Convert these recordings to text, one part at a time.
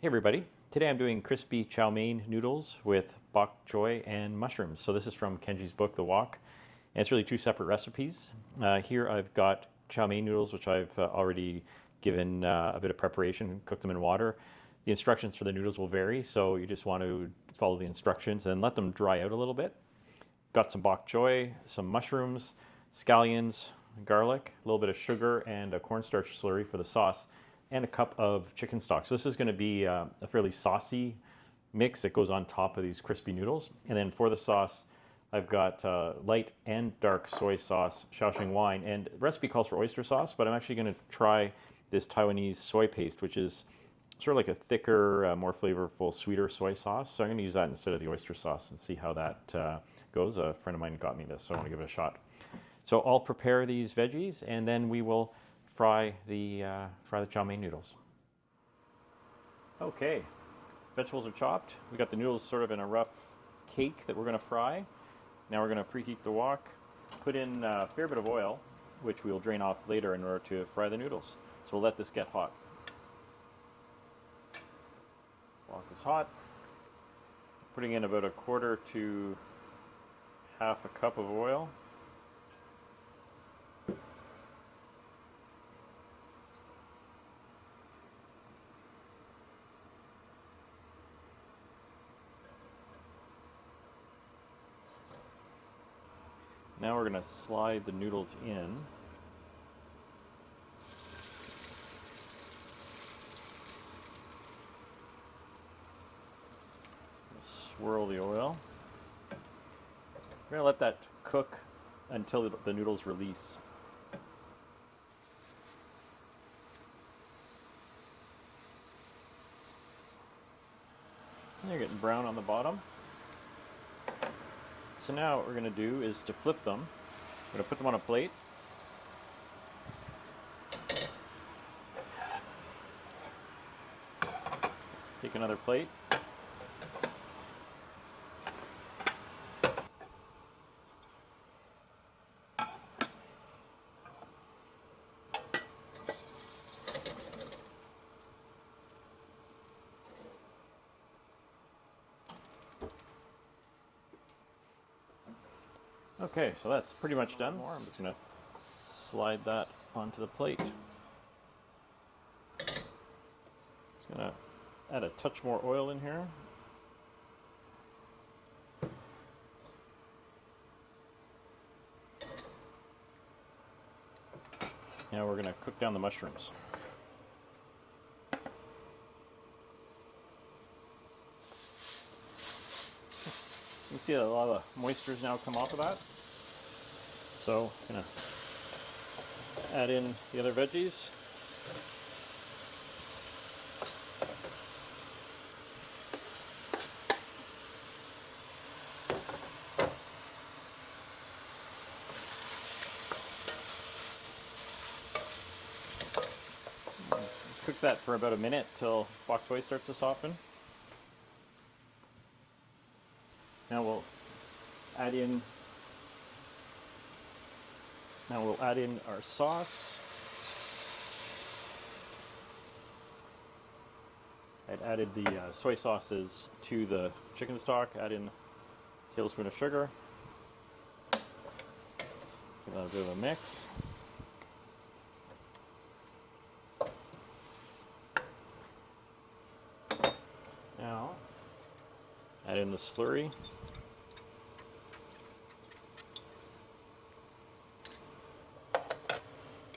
Hey everybody, today I'm doing crispy chow mein noodles with bok choy and mushrooms. So this is from Kenji's book, The Wok, and it's really two separate recipes. Here I've got chow mein noodles, which I've already given a bit of preparation, cooked them in water. The instructions for the noodles will vary, so you just want to follow the instructions and let them dry out a little bit. Got some bok choy, some mushrooms, scallions, garlic, a little bit of sugar, and a cornstarch slurry for the sauce, and a cup of chicken stock. So this is going to be a fairly saucy mix that goes on top of these crispy noodles. And then for the sauce, I've got light and dark soy sauce, Shaoxing wine, and the recipe calls for oyster sauce, but I'm actually going to try this Taiwanese soy paste, which is sort of like a thicker, more flavorful, sweeter soy sauce. So I'm going to use that instead of the oyster sauce and see how that goes. A friend of mine got me this, so I want to give it a shot. So I'll prepare these veggies, and then we will fry the chow mein noodles. Okay, vegetables are chopped. We got the noodles sort of in a rough cake that we're going to fry. Now we're going to preheat the wok, put in a fair bit of oil, which we'll drain off later in order to fry the noodles. So we'll let this get hot. Wok is hot. Putting in about a quarter to half a cup of oil. Now we're going to slide the noodles in. Swirl the oil. We're going to let that cook until the noodles release. They're getting brown on the bottom. So now what we're going to do is to flip them. I'm going to put them on a plate. Take another plate. Okay, so that's pretty much done. I'm just going to slide that onto the plate. Just going to add a touch more oil in here. Now we're going to cook down the mushrooms. You can see a lot of moisture now come off of that. So I'm going to add in the other veggies. Cook that for about a minute till bok choy starts to soften. Now we'll add in our sauce. I'd added the soy sauces to the chicken stock. Add in a tablespoon of sugar. Give that a bit of a mix. Now add in the slurry.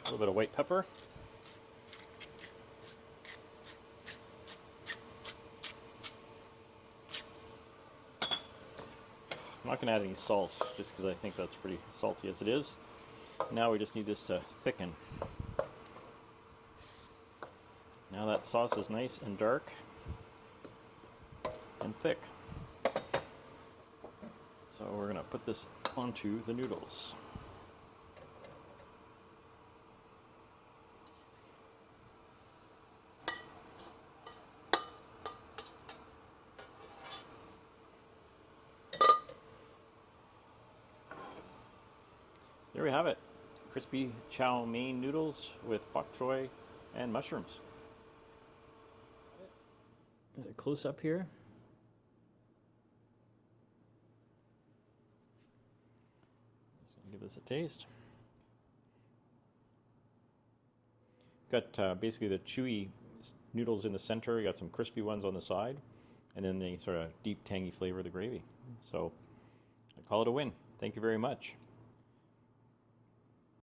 A little bit of white pepper. I'm not going to add any salt just because I think that's pretty salty as it is. Now we just need this to thicken. Now that sauce is nice and dark and thick. So we're going to put this onto the noodles. There we have it. Crispy chow mein noodles with bok choy and mushrooms. A close up here. So give this a taste. Got basically the chewy noodles in the center. You got some crispy ones on the side, and then the sort of deep tangy flavor of the gravy. So I call it a win. Thank you very much.